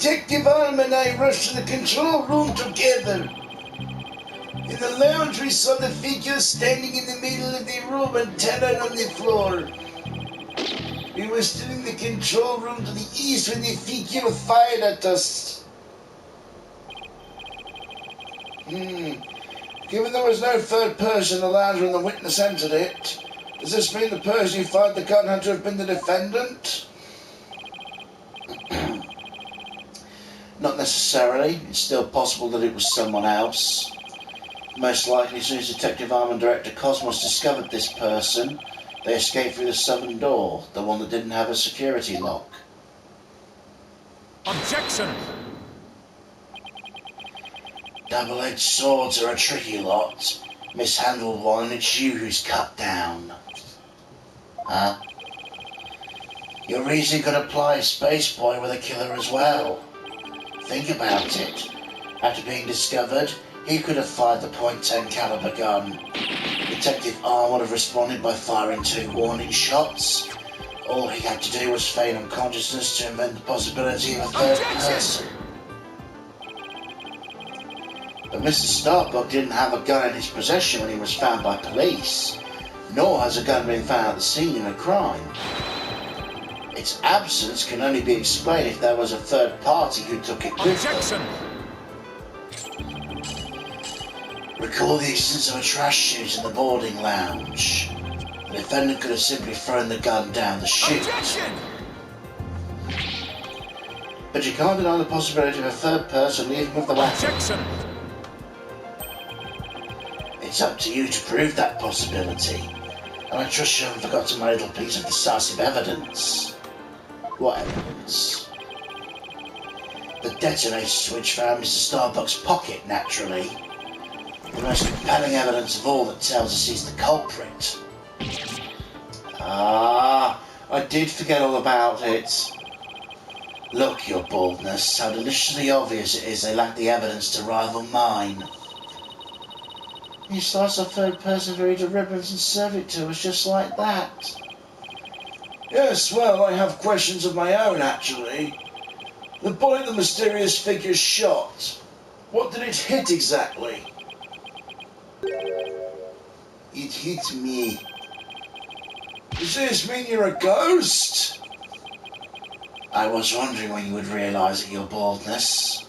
Detective Arm and I rushed to the control room together. In the lounge, we saw the figure standing in the middle of the room and Talon on the floor. We were still in the control room to the east when the figure fired at us. Given there was no third person in the lounge when the witness entered it, does this mean the person who fired the gun had to have been the defendant? Not necessarily. It's still possible that it was someone else. Most likely, as soon as Detective Arm and Director Cosmos discovered this person, they escaped through the southern door, the one that didn't have a security lock. Objection! Double-edged swords are a tricky lot. Mishandled one and it's you who's cut down. Huh? Your reason could apply a space boy with a killer as well. Think about it. After being discovered, he could have fired the .10 caliber gun. Detective Arm would have responded by firing 2 warning shots. All he had to do was feign unconsciousness to invent the possibility of a third person. But Mr. Starbuck didn't have a gun in his possession when he was found by police, nor has a gun been found at the scene of a crime. Its absence can only be explained if there was a third party who took it with them. Recall the existence of a trash chute in the boarding lounge. The defendant could have simply thrown the gun down the chute. Objection! But you can't deny the possibility of a third person leaving with the weapon. Objection! It's up to you to prove that possibility. And I trust you haven't forgotten my little piece of decisive evidence. What evidence? The detonator switch found in Mr. Starbuck's pocket, naturally. The most compelling evidence of all that tells us he's the culprit. Ah, I did forget all about it. Look, your baldness, how deliciously obvious it is they lack the evidence to rival mine. You slice a third person for each ribbons and serve it to us just like that. Yes, well, I have questions of my own, actually. The bullet the mysterious figure shot, what did it hit exactly? It hit me. Does this mean you're a ghost? I was wondering when you would realise it, your baldness.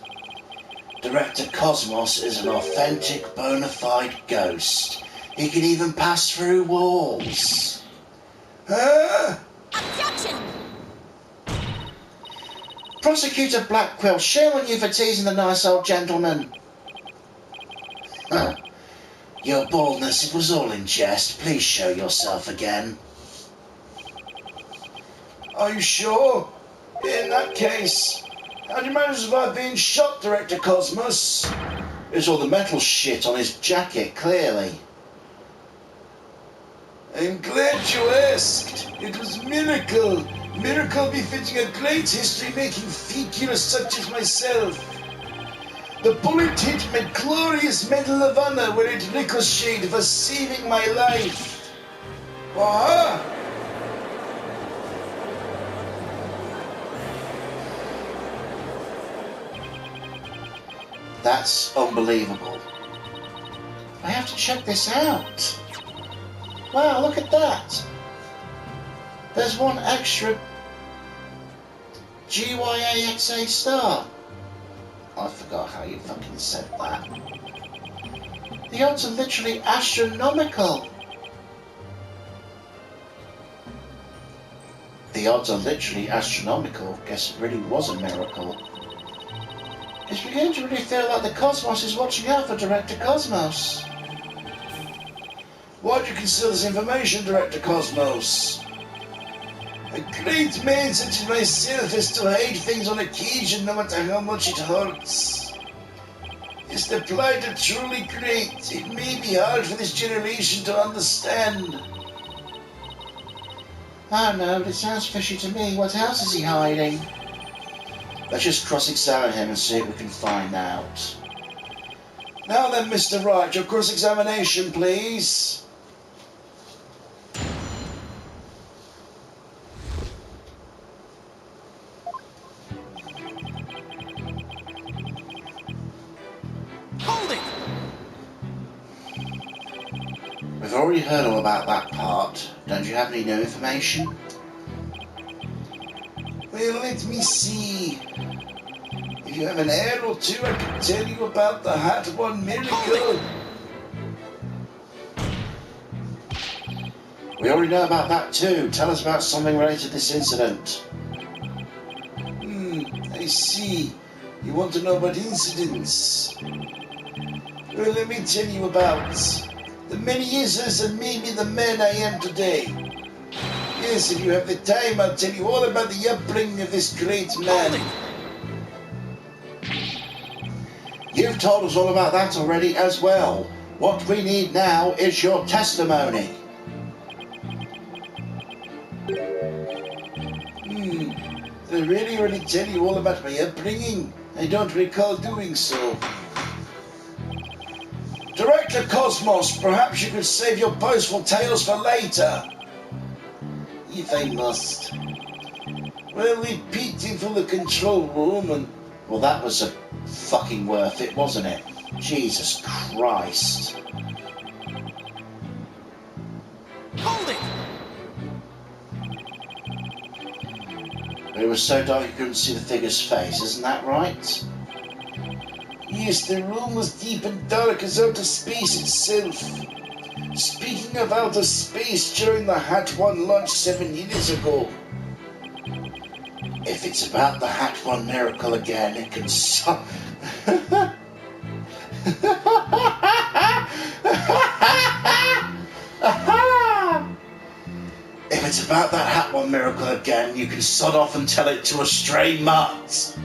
Director Cosmos is an authentic, bona fide ghost. He can even pass through walls. Huh? Objection! Prosecutor Blackquill, shame on you for teasing the nice old gentleman. Huh. Your baldness, it was all in jest. Please show yourself again. Are you sure? In that case, how do you manage to survive being shot, Director Cosmos? It's all the metal shit on his jacket, clearly. I'm glad you asked. It was a miracle. Miracle befitting a great history-making figure such as myself. The bullet hit my glorious Medal of Honor where it ricocheted for saving my life. What? That's unbelievable. I have to check this out. Wow, look at that. There's one extra GYAXA star. I forgot how you fucking said that. The odds are literally astronomical. The odds are literally astronomical. Guess it really was a miracle. It's beginning to really feel like the cosmos is watching out for Director Cosmos. Why do you conceal this information, Director Cosmos? A great man such as myself has to hide things on occasion, no matter how much it hurts. It's the plight of truly great. It may be hard for this generation to understand. I don't know, but it sounds fishy to me. What else is he hiding? Let's just cross-examine him and see what we can find out. Now then, Mr. Wright, your cross-examination, please. We've already heard all about that part. Don't you have any new information? Well, let me see. If you have an hour or two, I can tell you about the Hat One miracle. We already know about that too. Tell us about something related to this incident. I see. You want to know about incidents? Well, let me tell you about the many years that made me the man I am today. Yes, if you have the time, I'll tell you all about the upbringing of this great man. You've told us all about that already as well. What we need now is your testimony. Did I really tell you all about my upbringing? I don't recall doing so. Director Cosmos, perhaps you could save your boastful tales for later. If I must. Well, we peeked into the control room and... Well, that was a fucking worth it, wasn't it? Jesus Christ. Hold it! It was so dark you couldn't see the figure's face, isn't that right? Yes, the room was deep and dark as outer space itself. Speaking of outer space, during the Hat One launch 7 years ago. If it's about the Hat One miracle again, it can If it's about that Hat One miracle again, you can sod off and tell it to a stray mutt.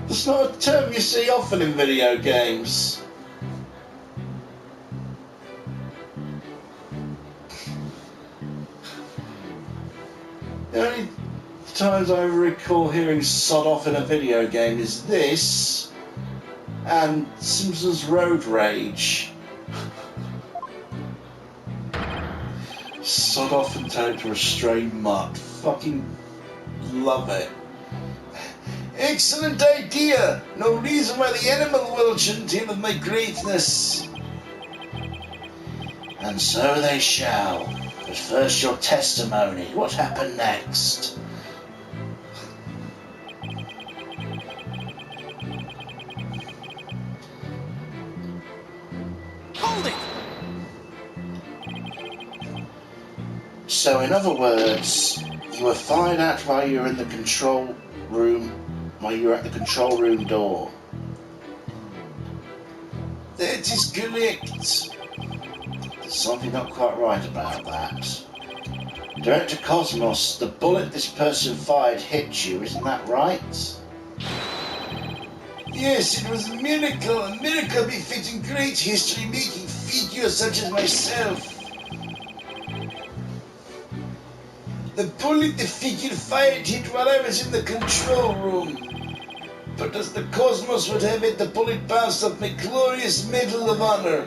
That's not a term you see often in video games. The only times I recall hearing sod off in a video game is this and Simpsons Road Rage. Sod off and tell it to a stray mutt. Fucking love it. Excellent idea! No reason why the animal world shouldn't hear of my greatness. And so they shall. But first your testimony. What happened next? Hold it! So in other words, you were fired at while you were in the control room, while you were at the control room door. That is correct. There's something not quite right about that. Director Cosmos, the bullet this person fired hit you, isn't that right? Yes, it was a miracle befitting great history-making figures such as myself. The bullet the figure fired hit while I was in the control room. But as the Cosmos would have it, the bullet bounced off my glorious Medal of Honor.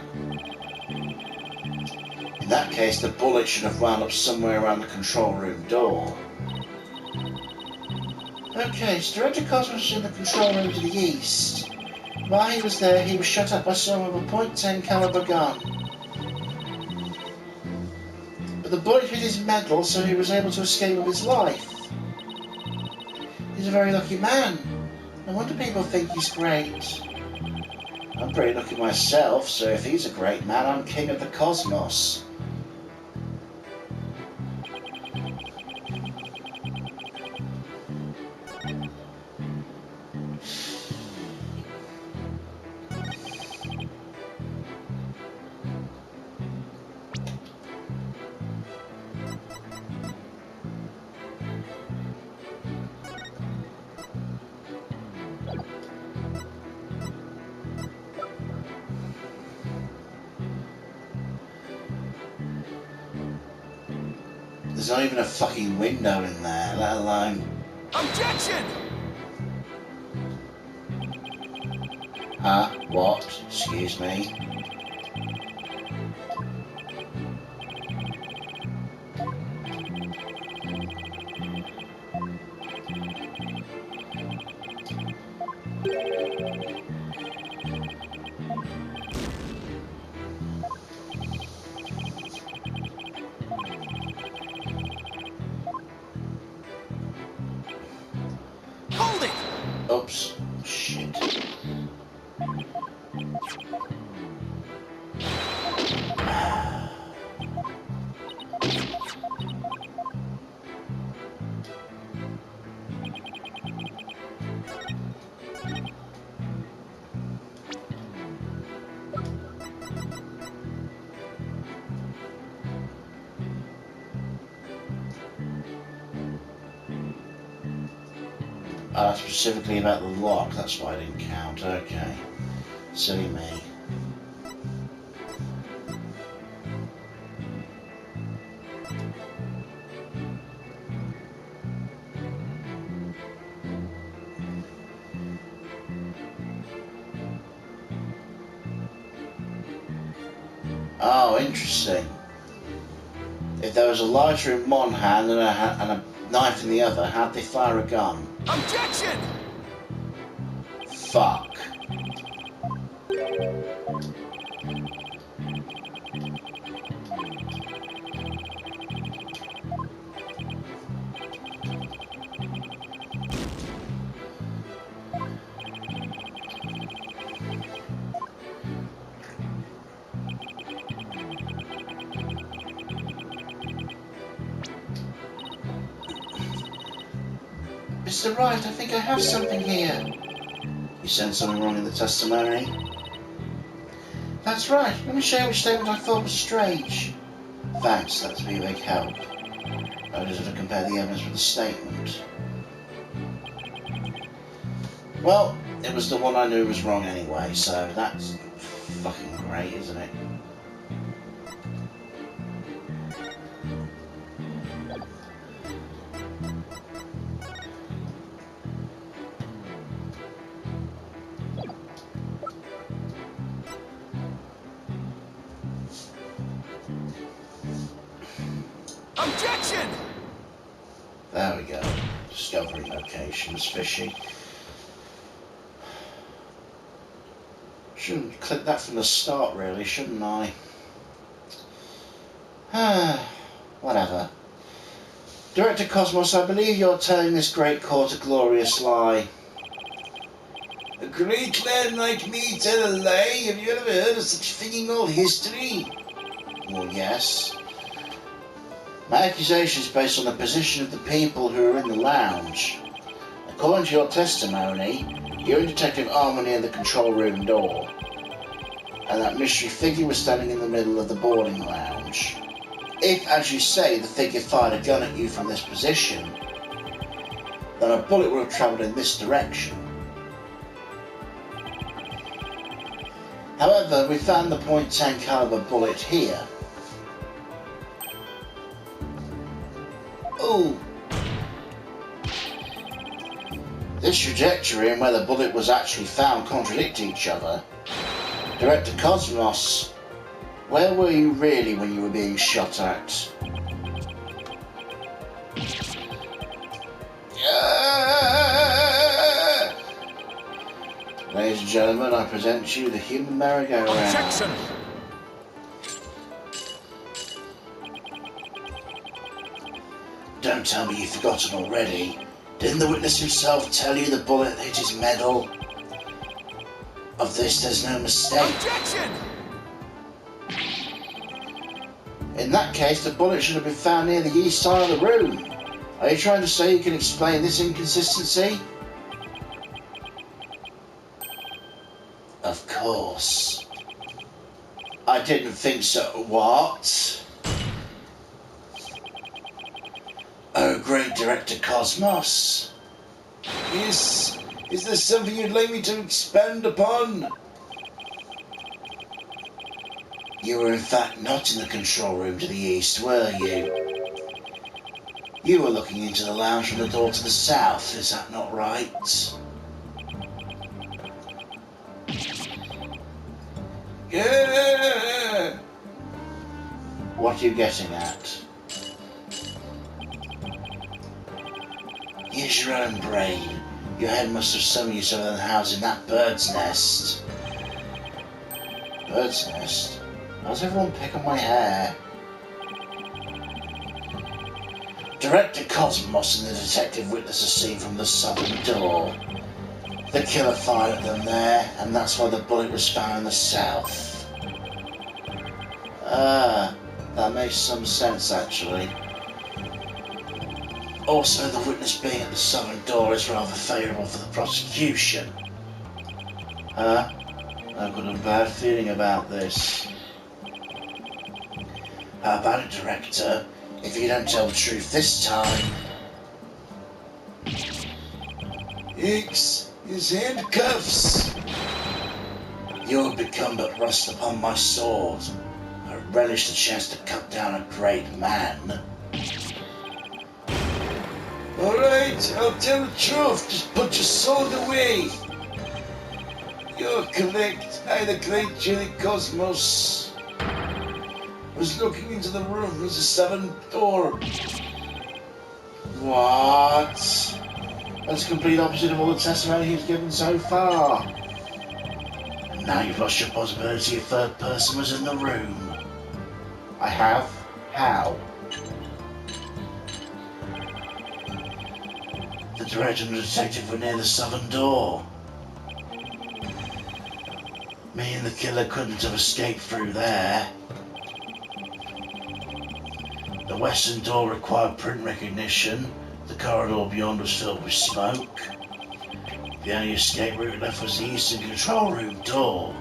In that case, the bullet should have wound up somewhere around the control room door. Okay, so Director Cosmos was in the control room to the east. While he was there, he was shot at by someone with a .10 caliber gun. But the bullet hit his medal, so he was able to escape with his life. He's a very lucky man. No wonder people think he's great. I'm pretty lucky myself, so if he's a great man, I'm king of the cosmos. There's not even a fucking window in there, let alone... Objection! Huh? What? Excuse me? Hold it! Oops. Shit. Specifically about the lock, that's why I didn't count. Okay. Silly me. Oh, interesting. If there was a lighter in one hand and a knife in the other, how'd they fire a gun? Objection! Fuck. Mr. Wright, I think I have something here. You said something wrong in the testimony? That's right. Let me show you which statement I thought was strange. Thanks, that'd be a big help. I just have to compare the evidence with the statement. Well, it was the one I knew was wrong anyway, so that's fucking great, isn't it? Objection! There we go. Discovery locations, fishy. Shouldn't click that from the start, really, shouldn't I? Whatever. Director Cosmos, I believe you're telling this great court a glorious lie. A great man like me tell a lie? Have you ever heard of such thing in all history? Well, yes. My accusation is based on the position of the people who are in the lounge. According to your testimony, you and Detective Arm were near the control room door, and that mystery figure was standing in the middle of the boarding lounge. If, as you say, the figure fired a gun at you from this position, then a bullet would have travelled in this direction. However, we found the .10 caliber bullet here. Ooh. This trajectory and where the bullet was actually found contradict each other. Director Cosmos, where were you really when you were being shot at? Ladies and gentlemen, I present to you the human merry-go-round. Objection! Don't tell me you've forgotten already. Didn't the witness himself tell you the bullet hit his medal? Of this, there's no mistake. Objection! In that case, the bullet should have been found near the east side of the room. Are you trying to say you can explain this inconsistency? Of course. I didn't think so. What? Oh, great Director Cosmos. Yes. Is there something you'd like me to expand upon? You were in fact not in the control room to the east, were you? You were looking into the lounge from the door to the south, is that not right? Yeah. What are you getting at? Use your own brain. Your head must have some use other than housing that bird's nest. Bird's nest? Why does everyone pick on my hair? Director Cosmos and the detective witness a scene from the southern door. The killer fired at them there, and that's why the bullet was found in the south. Ah, that makes some sense actually. Also, the witness being at the southern door is rather favourable for the prosecution. Huh? I've got a bad feeling about this. How about it, Director? If you don't tell the truth this time... Hicks, his handcuffs. You'll become but rust upon my sword. I relish the chance to cut down a great man. Alright, I'll tell the truth. Just put your sword away. You're correct. I, the great Yuri Cosmos, was looking into the room through the seventh door. What? That's the complete opposite of all the testimony he's given so far. And now you've lost your possibility a third person was in the room. I have? How? The director and the detective were near the southern door. Me and the killer couldn't have escaped through there. The western door required print recognition. The corridor beyond was filled with smoke. The only escape route left was the eastern control room door.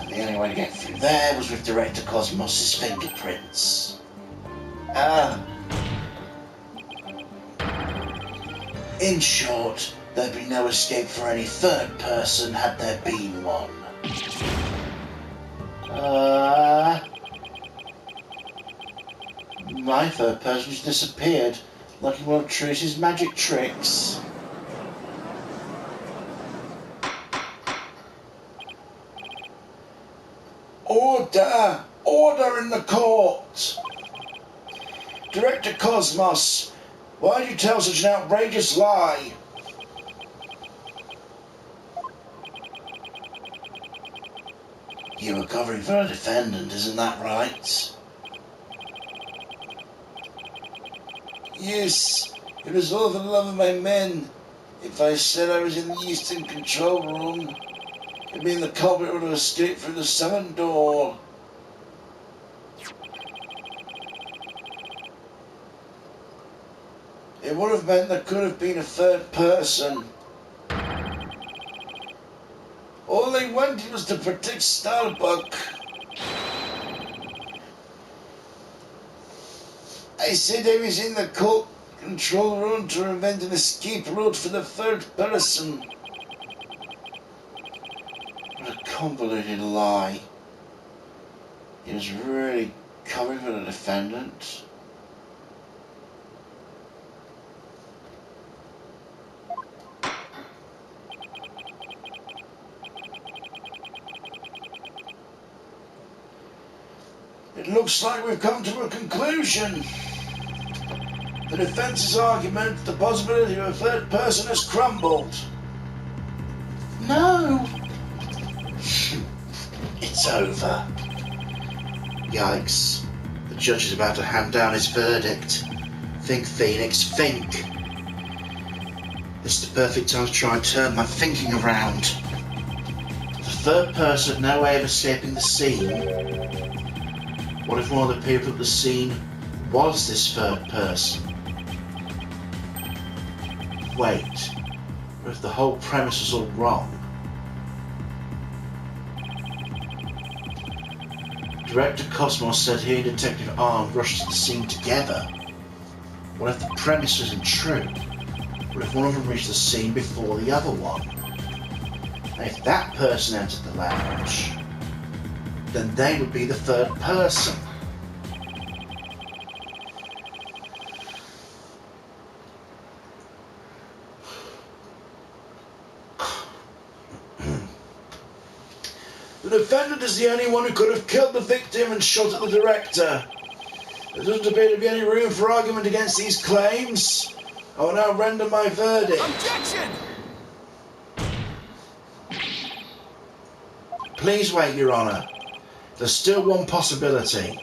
And the only way to get through there was with Director Cosmos' fingerprints. Ah, In short, there'd be no escape for any third person had there been one. My third person just disappeared, like one of Truce's magic tricks. order! Order in the court! Director Cosmos, why did you tell such an outrageous lie? You were covering for a defendant, isn't that right? Yes, it was all for the love of my men. If I said I was in the eastern control room, it'd mean the culprit would have escaped through the southern door. It would have meant there could have been a third person. All they wanted was to protect Starbuck. I said I was in the cult control room to prevent an escape route for the third person. What a convoluted lie. He was really covering for the defendant. It looks like we've come to a conclusion. The defense's argument, the possibility of a third person has crumbled. No! It's over. Yikes. The judge is about to hand down his verdict. Think, Phoenix, think. This is the perfect time to try and turn my thinking around. The third person had no way of escaping the scene. What if one of the people at the scene was this third person? Wait, what if the whole premise was all wrong? Director Cosmos said he and Detective Arm rushed to the scene together. What if the premise isn't true? What if one of them reached the scene before the other one? And if that person entered the lounge, then they would be the third person. The defendant is the only one who could have killed the victim and shot at the director. There doesn't appear to be any room for argument against these claims. I will now render my verdict. Objection! Please wait, Your Honour. There's still one possibility.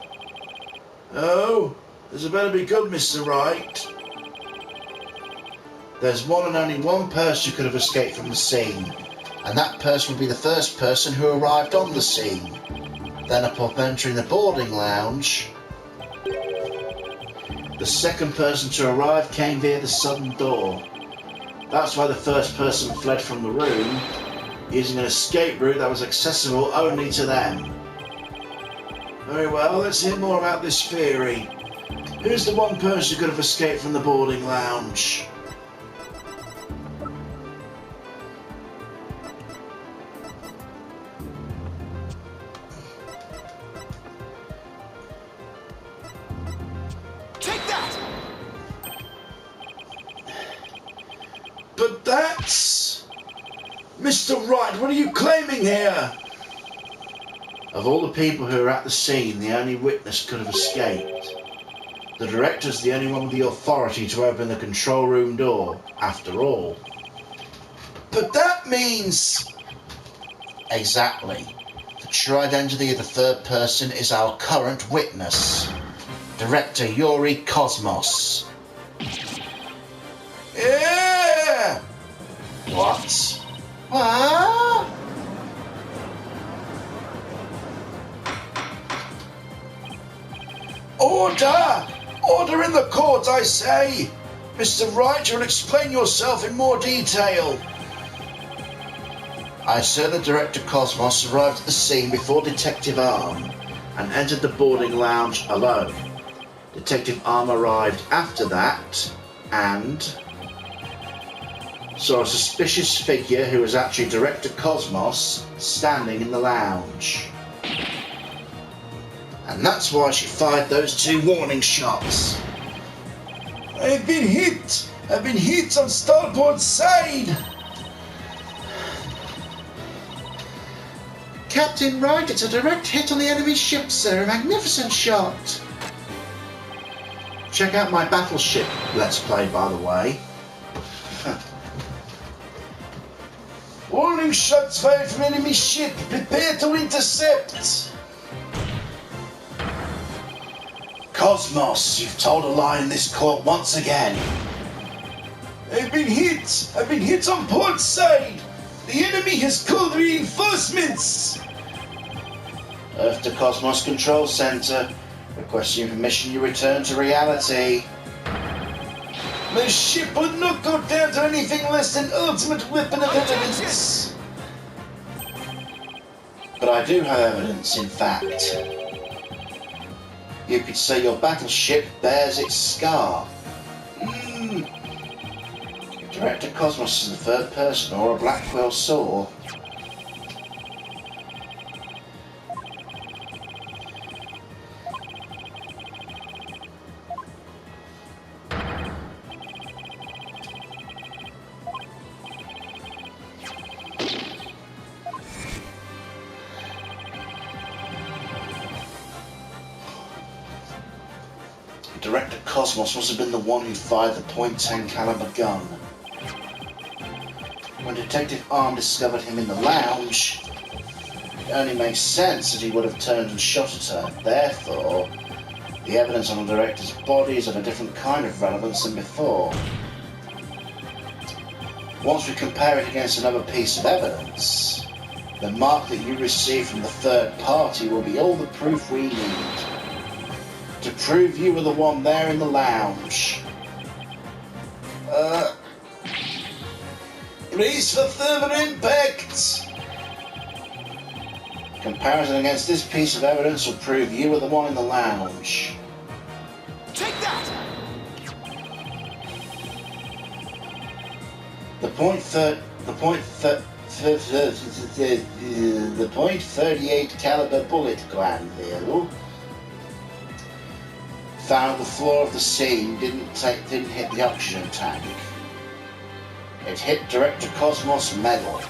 Oh, this better be good, Mr. Wright. There's one and only one person who could have escaped from the scene, and that person would be the first person who arrived on the scene. Then upon entering the boarding lounge, the second person to arrive came via the southern door. That's why the first person fled from the room, using an escape route that was accessible only to them. Very well, let's hear more about this theory. Who's the one person who could have escaped from the boarding lounge? Take that! But that's... Mr. Wright, what are you claiming here? Of all the people who were at the scene, the only witness could have escaped. The director's the only one with the authority to open the control room door, after all. But that means... Exactly. The true identity of the third person is our current witness, Director Yuri Cosmos. Yeah! What? What? Order! Order in the court, I say! Mr. Wright, you'll explain yourself in more detail. I said that Director Cosmos arrived at the scene before Detective Arm and entered the boarding lounge alone. Detective Arm arrived after that and saw a suspicious figure who was actually Director Cosmos standing in the lounge. And that's why she fired those 2 warning shots. I've been hit! I've been hit on starboard side! Captain Wright, it's a direct hit on the enemy ship, sir. A magnificent shot. Check out my battleship Let's Play, by the way. Warning shots fired from enemy ship. Prepare to intercept. Cosmos, you've told a lie in this court once again. I've been hit! I've been hit on port side! The enemy has called reinforcements! Earth to Cosmos Control Center. Requesting permission you return to reality. My ship would not go down to anything less than ultimate weapon of evidence. But I do have evidence, in fact. You could say your battleship bears its scar. Director Cosmos is the third person or a Blackwell saw. Director Cosmos must have been the one who fired the .10 caliber gun. When Detective Arm discovered him in the lounge, it only makes sense that he would have turned and shot at her. Therefore, the evidence on the director's body is of a different kind of relevance than before. Once we compare it against another piece of evidence, the mark that you receive from the third party will be all the proof we need to prove you were the one there in the lounge. Brace for further impact! Comparison against this piece of evidence will prove you were the one in the lounge. Take that! The .38 caliber bullet glanville found on the floor of the scene didn't hit the oxygen tank. It hit Director Cosmos' medal.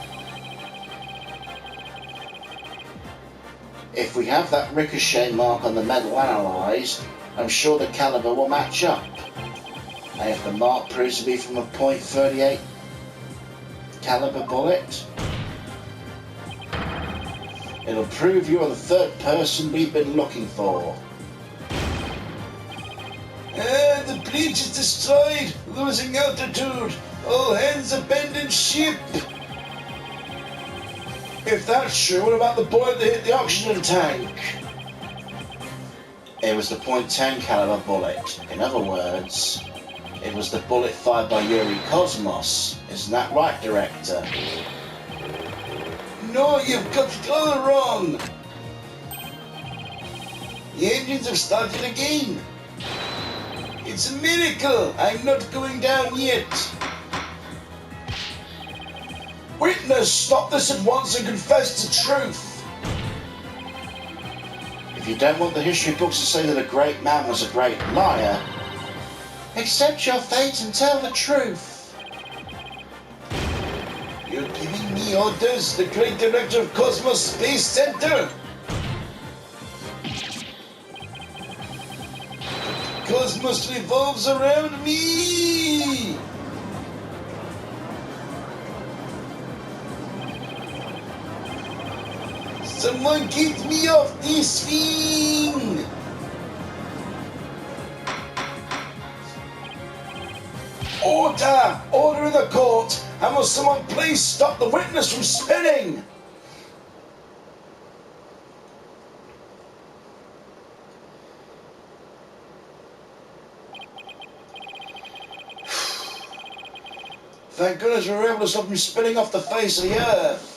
If we have that ricochet mark on the medal analysed, I'm sure the caliber will match up. And if the mark proves to be from a .38 caliber bullet, it'll prove you're the third person we've been looking for. The breach is destroyed. Losing altitude. All hands abandon ship. If that's true, what about the bullet that hit the oxygen tank? It was the .10 caliber bullet. In other words, it was the bullet fired by Yuri Cosmos. Isn't that right, Director? No, you've got it all wrong. The engines have started again. It's a miracle. I'm not going down yet. Witness, stop this at once and confess the truth. If you don't want the history books to say that a great man was a great liar, accept your fate and tell the truth. You're giving me orders, the great director of Cosmos Space Center. Cosmos revolves around me. Someone get me off this thing! Order! Order in the court! And will someone please stop the witness from spinning? Thank goodness we were able to stop him spinning off the face of the earth.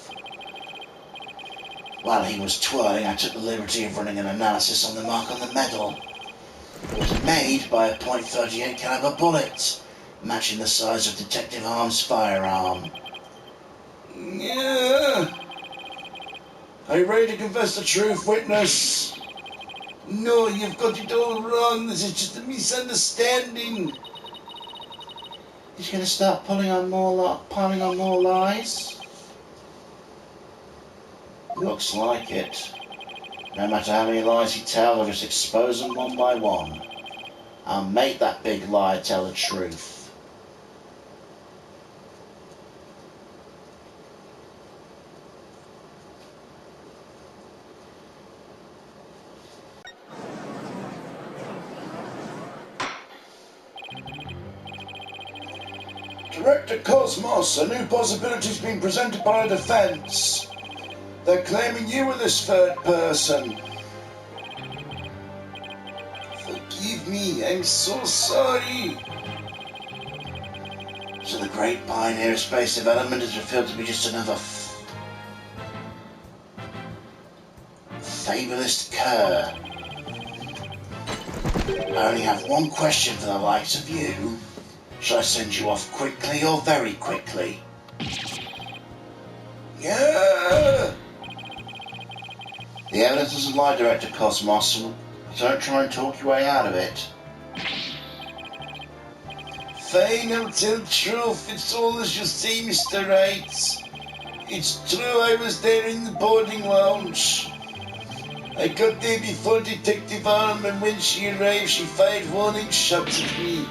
While he was twirling, I took the liberty of running an analysis on the mark on the medal. It was made by a .38 caliber bullet, matching the size of Detective Arm's firearm. Yeah. Are you ready to confess the truth, witness? No, you've got it all wrong. This is just a misunderstanding. He's going to start piling on more lies? Looks like it. No matter how many lies he tells, I'll just expose them one by one. I'll make that big lie tell the truth. Director Cosmos, a new possibility's been presented by our defense. They're claiming you were this third person. Forgive me, I'm so sorry. So the great pioneer of space development is revealed to be just another fabulist cur. I only have one question for the likes of you. Shall I send you off quickly or very quickly? Yeah. The evidence doesn't lie, Director Cosmos, so don't try and talk your way out of it. Fine, I'll tell the truth. It's all as you say, Mr. Wright. It's true, I was there in the boarding lounge. I got there before Detective Arm, and when she arrived, she fired warning shots at me.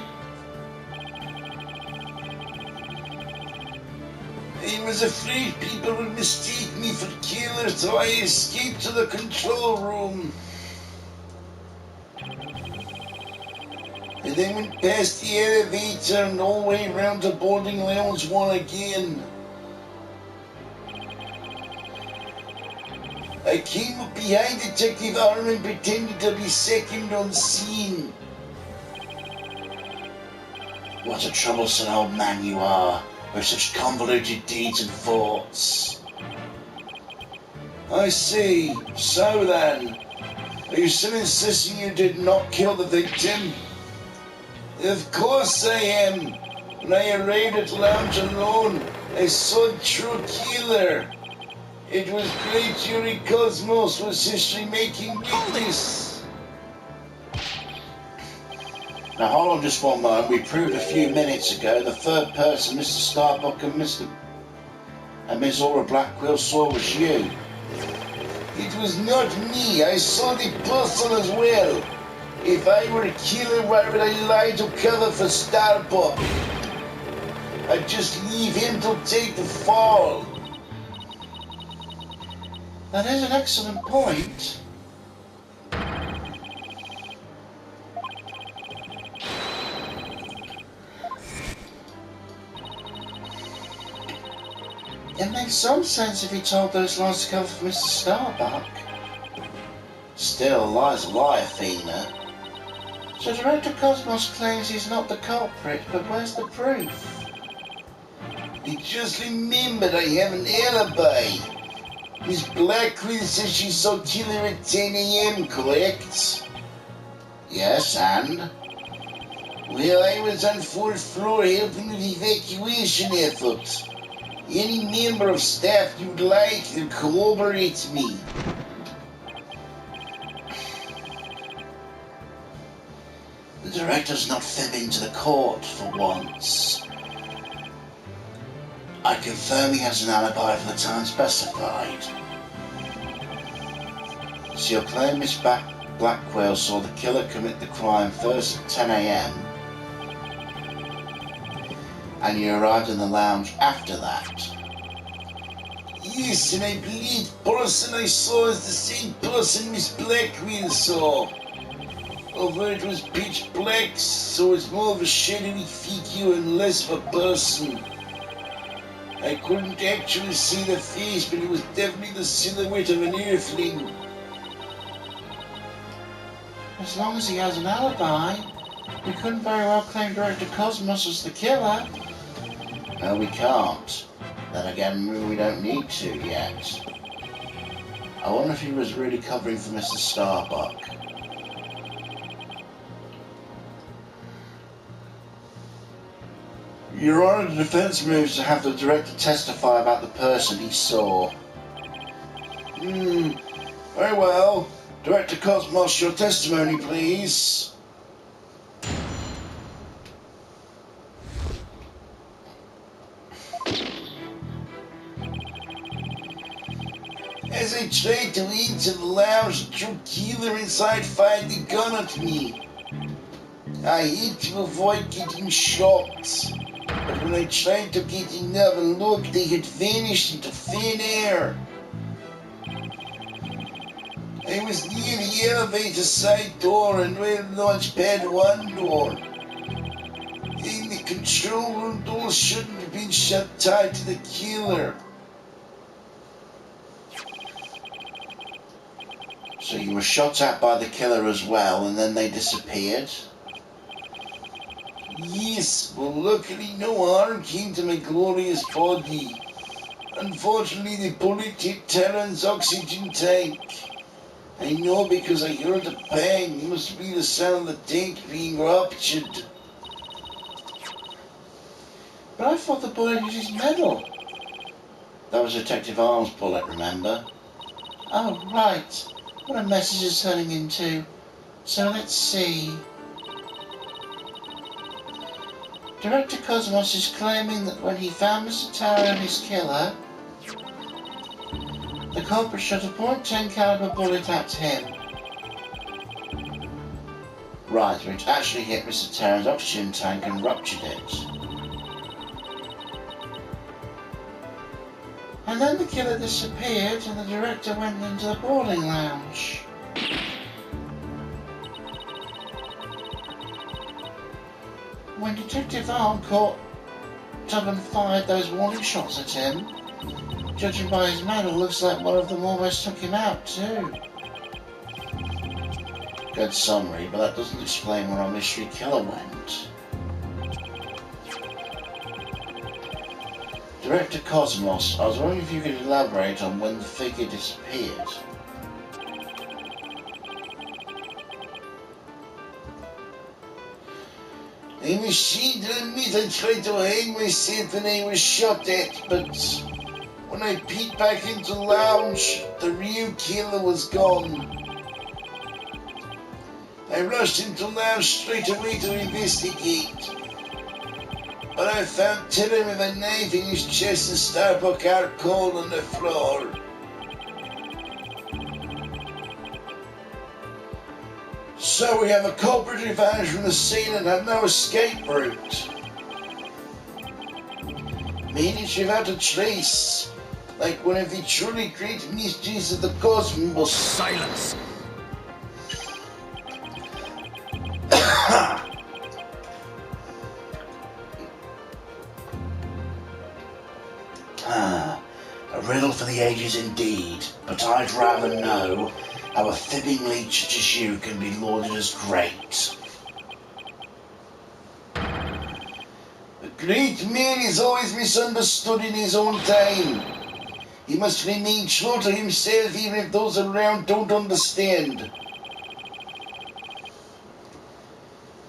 I was afraid people would mistake me for killer, so I escaped to the control room. And then went past the elevator and all the way around to boarding lounge 1 again. I came up behind Detective Arm and pretended to be second on scene. What a troublesome old man you are, with such convoluted deeds and thoughts. I see. So then, are you still insisting you did not kill the victim? Of course I am. When I arrived at lounge alone, I saw the true killer. It was great Yuri Cosmos was history-making witness. Now hold on just one moment. We proved a few minutes ago the third person Mr. Starbuck and Miss Aura Blackwell saw was you. It was not me. I saw the person as well. If I were a killer, why would I lie to cover for Starbuck? I'd just leave him to take the fall. That is an excellent point. It makes some sense if he told those lies to cover for Mr. Starbuck. Still, a lie's a lie, Athena. So Director Cosmos claims he's not the culprit, but where's the proof? I just remembered I have an alibi. Miss Blackwell says she saw Killer at 10 a.m., correct? Yes, and? Well, I was on 4th floor helping with evacuation efforts. Any member of staff you'd like to corroborate me. The director's not fibbing to the court for once. I confirm he has an alibi for the time specified. So you'll claim Miss Blackwell saw the killer commit the crime first at 10 a.m. and you arrived in the lounge after that. Yes, and I believe the person I saw is the same person Miss Blackwell saw. Although it was pitch black, so it's more of a shadowy figure and less of a person. I couldn't actually see the face, but it was definitely the silhouette of an earthling. As long as he has an alibi, we couldn't very well claim Director Cosmos was the killer. No, we can't. Then again, we don't need to yet. I wonder if he was really covering for Mr. Starbuck. Your Honor, the defense moves to have the director testify about the person he saw. Very well. Director Cosmos, your testimony, please. As I tried to enter the lounge, the true killer inside fired the gun at me. I hid to avoid getting shot, but when I tried to get another look, they had vanished into thin air. I was near the elevator side door and where launch pad 1 door. And the control room door shouldn't have been shut tight to the killer. So you were shot at by the killer as well, and then they disappeared? Yes, but luckily no harm came to my glorious body. Unfortunately, the bullet hit Terran's oxygen tank. I know because I heard a bang. It must be the sound of the tank being ruptured. But I thought the bullet hit his medal. That was Detective Arm's bullet, remember? Oh, right. What a mess this is turning into. So let's see. Director Cosmos is claiming that when he found Mr. Tara and his killer, the culprit shot a .10 caliber bullet at him. Right, which actually hit Mr. Terran's oxygen tank and ruptured it. And then the killer disappeared and the director went into the boarding lounge. When Detective Arm caught up and fired those warning shots at him, judging by his medal, looks like one of them almost took him out too. Good summary, but that doesn't explain where our mystery killer went. Director Cosmos, I was wondering if you could elaborate on when the figure disappeared. I'm ashamed to admit I tried to hang myself and I was shot at, but when I peeked back into the lounge, the real killer was gone. I rushed into the lounge straight away to investigate, but I found Terry with a knife in his chest and Starbuck out cold on the floor. So we have a culprit who vanished from the scene and had no escape route. Meaning she without a trace, like one of the truly great mysteries of the cosmos. Silence! A riddle for the ages indeed, but I'd rather know how a fibbing leech such as you can be lauded as great. A great man is always misunderstood in his own time. He must remain true to himself even if those around don't understand.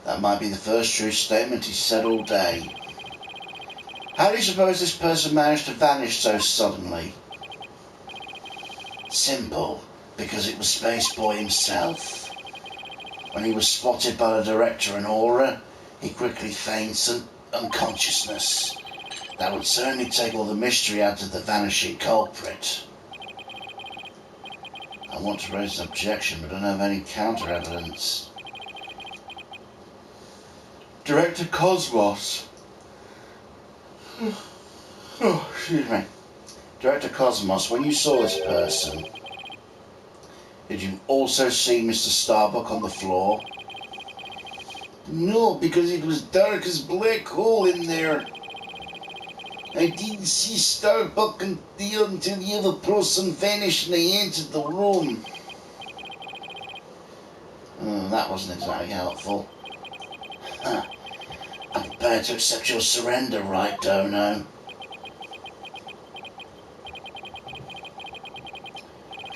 That might be the first true statement he's said all day. How do you suppose this person managed to vanish so suddenly? Simple, because it was Space Boy himself. When he was spotted by the director and Aura, he quickly feigned unconsciousness. That would certainly take all the mystery out of the vanishing culprit. I want to raise an objection, but I don't have any counter-evidence. Director Cosmos. Oh, excuse me. Director Cosmos, when you saw this person, did you also see Mr. Starbuck on the floor? No, because it was dark as black hole in there. I didn't see Starbuck until the other person vanished and I entered the room. That wasn't exactly helpful. I'm prepared to accept your surrender, right, Dono?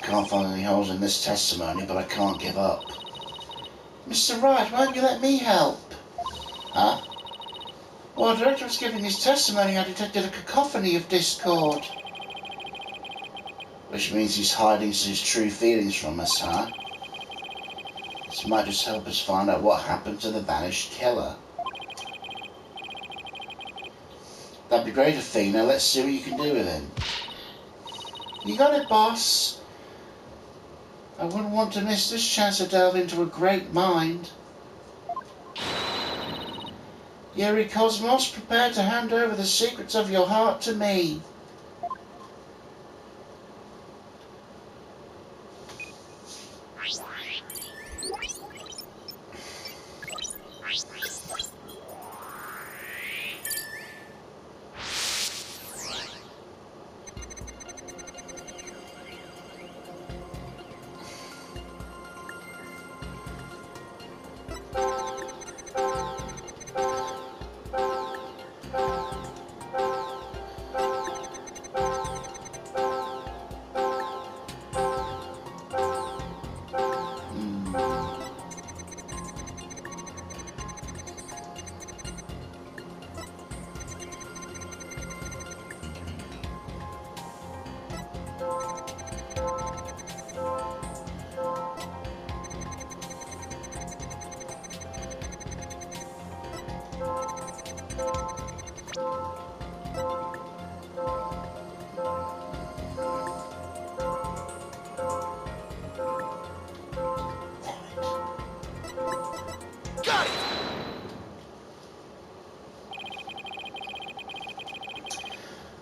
Can't find any holes in this testimony, but I can't give up. Mr. Wright, won't you let me help? Huh? While the director was giving his testimony, I detected a cacophony of discord. Which means he's hiding his true feelings from us, huh? This might just help us find out what happened to the vanished killer. That'd be great, Athena. Let's see what you can do with him. You got it, boss. I wouldn't want to miss this chance to delve into a great mind. Yuri Cosmos, prepare to hand over the secrets of your heart to me. Got it!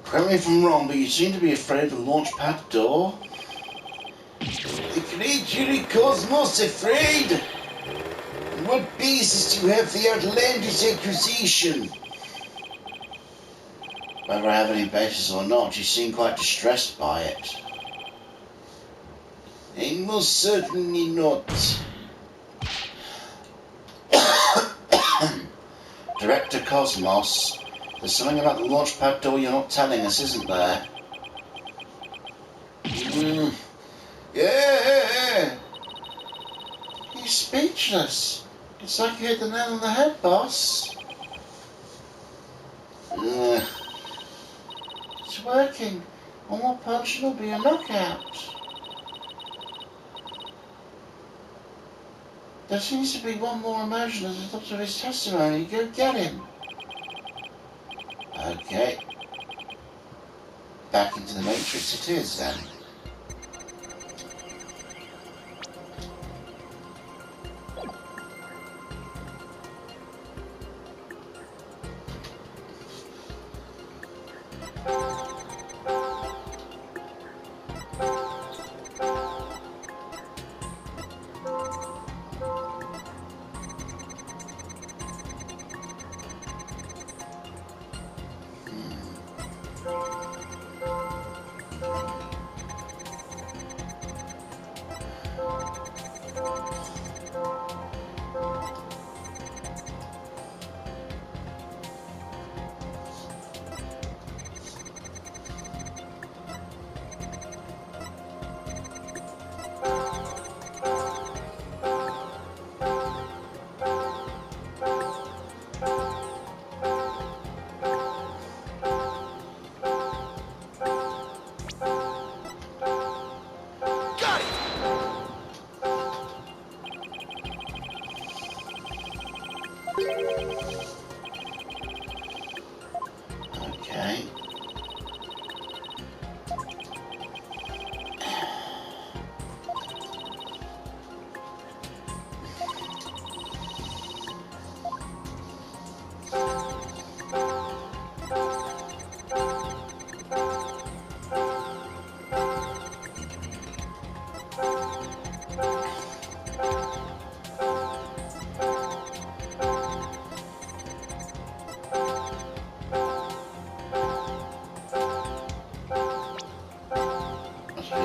Correct me if I'm wrong, but you seem to be afraid of the launch pad door. The great Yuri Cosmos afraid? On what basis do you have the outlandish accusation? Whether I have any basis or not, you seem quite distressed by it. I'm most certainly not. Director Cosmos, there's something about the launch pad door you're not telling us, isn't there? Yeah. You're speechless. It's like you hit the nail on the head, boss. It's working. One more punch and it'll be a knockout. There seems to be one more emotion at the top of his testimony. Go get him. Okay. Back into the Matrix it is then.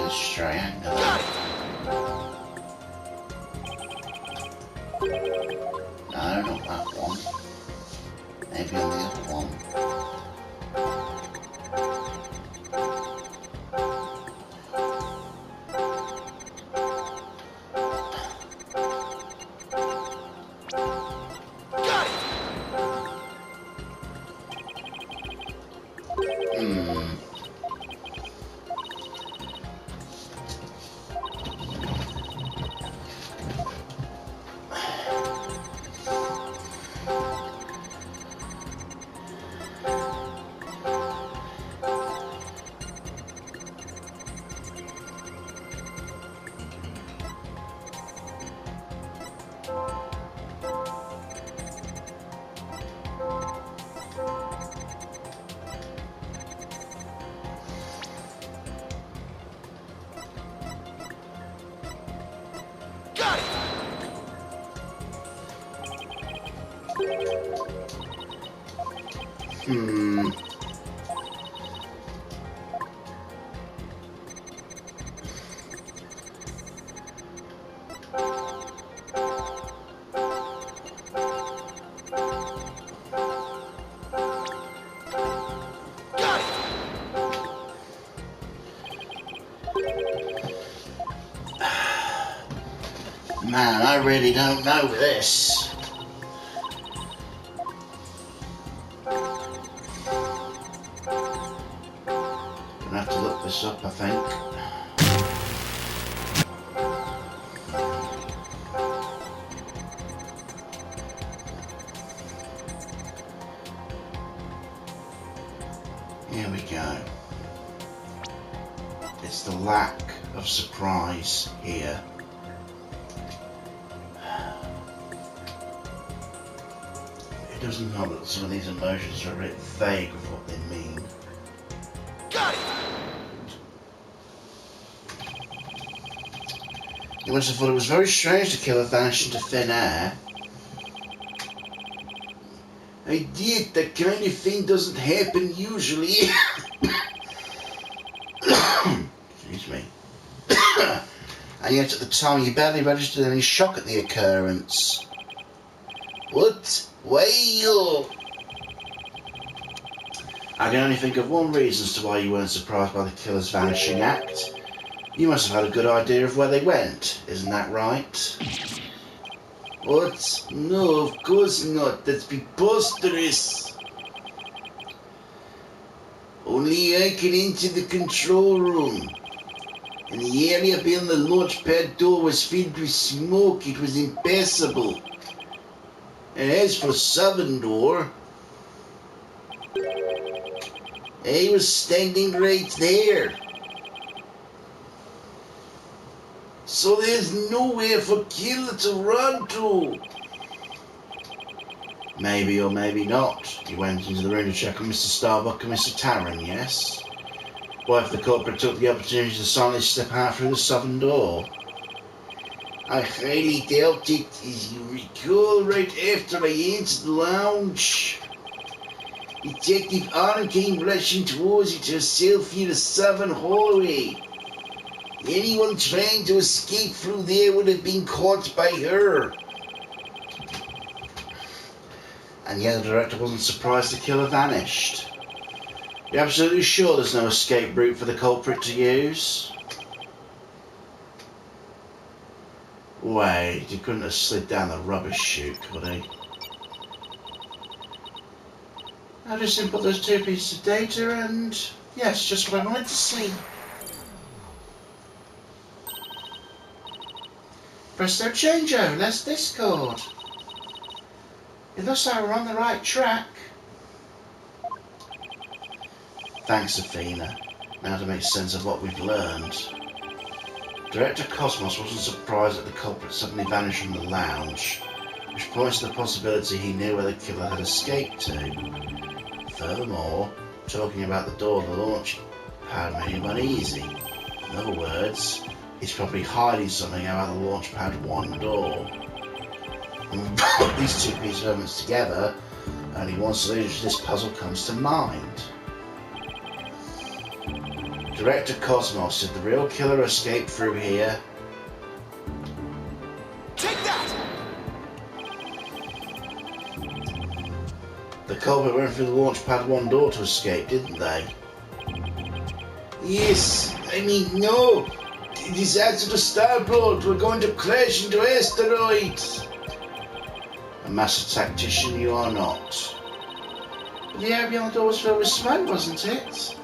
this triangle. Got it! No, not that one. Maybe on the other one. Got it! Got it! Got it! Man, I really don't know this. Gonna have to look this up, I think. Here we go. It's the lack of surprise here. It doesn't help that some of these emotions are a bit vague of what they mean. Got it! You must have thought it was very strange to kill a vanish into thin air. I did. That kind of thing doesn't happen usually. Excuse me. And yet at the time you barely registered any shock at the occurrence. What? Well, I can only think of one reason as to why you weren't surprised by the killer's vanishing act. You must have had a good idea of where they went, isn't that right? What? No, of course not. That's preposterous. Only I can enter the control room. And the area beyond the launch pad door was filled with smoke. It was impassable. And as for southern door, I was standing right there. So there's nowhere for killer to run to. Maybe or maybe not. You went into the room to check on Mr. Starbuck and Mr. Tarrant, yes? What if the culprit took the opportunity to silently step out through the southern door? I highly doubt it, as you recall right after I entered the lounge. Detective Arden came rushing towards it herself through the southern hallway. Anyone trying to escape through there would have been caught by her. And yet the director wasn't surprised the killer vanished. You're absolutely sure there's no escape route for the culprit to use? Wait, he couldn't have slid down the rubbish chute, could he? I just input those two pieces of data and... yes, just what I wanted to see. Presto changeo, let's Discord. It looks like we're on the right track. Thanks, Athena. Now to make sense of what we've learned. Director Cosmos wasn't surprised that the culprit suddenly vanished from the lounge, which points to the possibility he knew where the killer had escaped to. Furthermore, talking about the door to the launch pad made him uneasy. In other words, he's probably hiding something out of the launch pad one door. When we put these two pieces of evidence together, only one solution to this puzzle comes to mind. Director Cosmos, did the real killer escape through here? Take that! The culprit went through the launch pad 1 door to escape, didn't they? Yes, I mean, no. The disaster to Starboard. We're going to crash into asteroids. A master tactician you are not. But the area beyond the door was filled with smoke, wasn't it?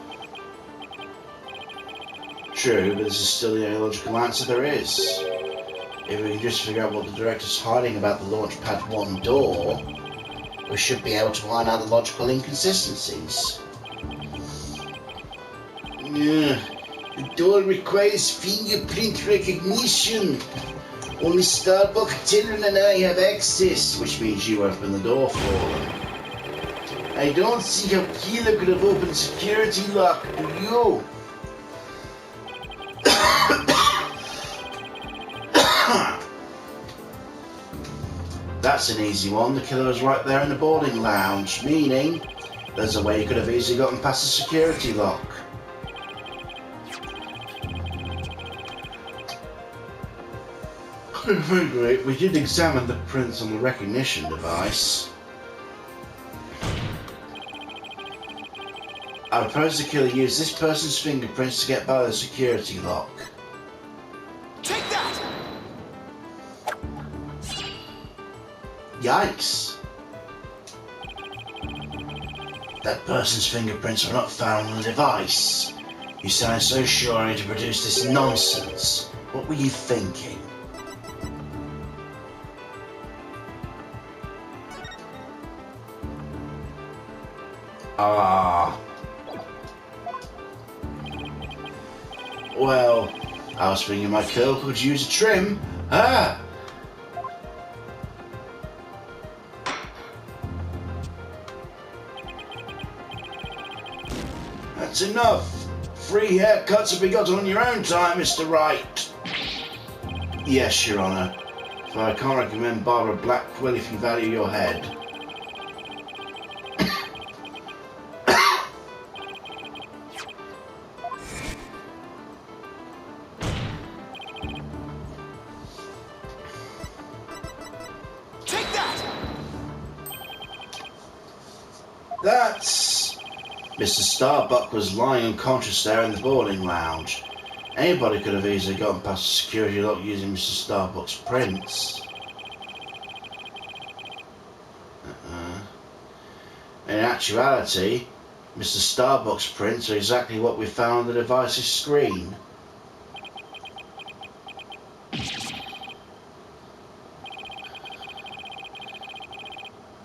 True, but this is still the only logical answer there is. If we can just figure out what the director's hiding about the launch pad 1 door, we should be able to find out the logical inconsistencies. Yeah, the door requires fingerprint recognition. Only Starbuck, Tillman and I have access. Which means you open the door for them. I don't see how Keeler could have opened the security lock, do you? That's an easy one. The killer was right there in the boarding lounge, meaning there's a way you could have easily gotten past the security lock. Very great. We did examine the prints on the recognition device. I propose the killer used this person's fingerprints to get by the security lock. Take that! Yikes! That person's fingerprints were not found on the device. You sound so sure I need to produce this nonsense. What were you thinking? Ah. Well, I was thinking my curl could use a trim. Ah! That's enough. Free haircuts will be got on your own time, Mr. Wright. Yes, Your Honour. So I can't recommend Barbara Blackwell if you value your head. Take that! That's... Mr. Starbuck was lying unconscious there in the boarding lounge. Anybody could have easily gotten past the security lock using Mr. Starbuck's prints. In actuality, Mr. Starbuck's prints are exactly what we found on the device's screen.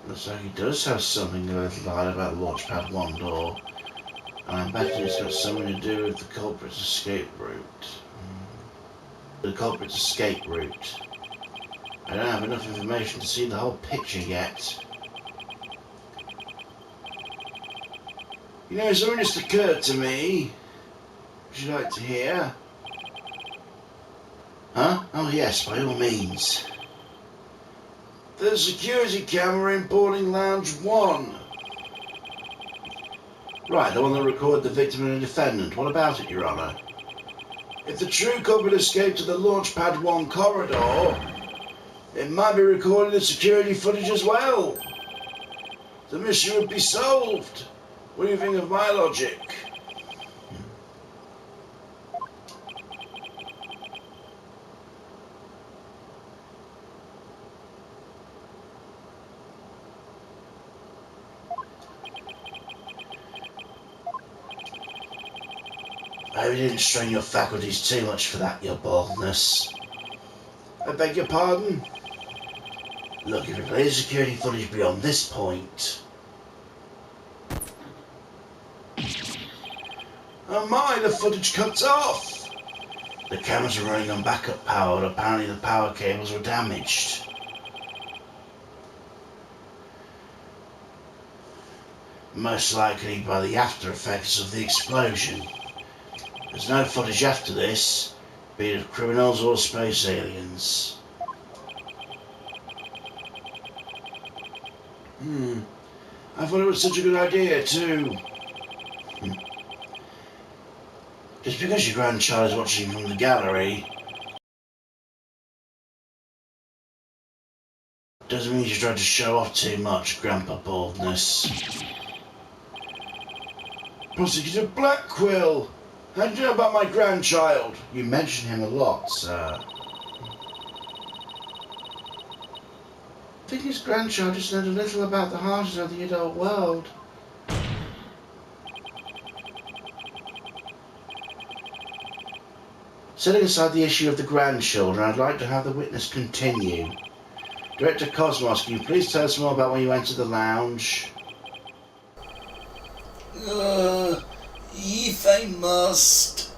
Looks like he does have something a little to hide about the Launchpad 1 door. And I bet it's got something to do with the culprit's escape route. The culprit's escape route. I don't have enough information to see the whole picture yet. You know, something just occurred to me. Would you like to hear? Huh? Oh yes, by all means. The security camera in boarding lounge 1. Right, the one that recorded the victim and the defendant. What about it, Your Honour? If the true culprit escaped to the Launchpad 1 corridor, it might be recording the security footage as well. The mystery would be solved. What do you think of my logic? I hope you didn't strain your faculties too much for that, your baldness. I beg your pardon? Look, if we play the security footage beyond this point... Oh my, the footage cuts off! The cameras are running on backup power, but apparently the power cables were damaged. Most likely by the after effects of the explosion. There's no footage after this, be it of criminals or space aliens. I thought it was such a good idea too. Just because your grandchild is watching from the gallery doesn't mean you should try to show off too much, Grandpa Baldness. Prosecutor Blackquill! How do you know about my grandchild? You mention him a lot, sir. I think his grandchild just learned a little about the harshness of the adult world. Setting aside the issue of the grandchildren, I'd like to have the witness continue. Director Cosmos, can you please tell us more about when you entered the lounge? If I must.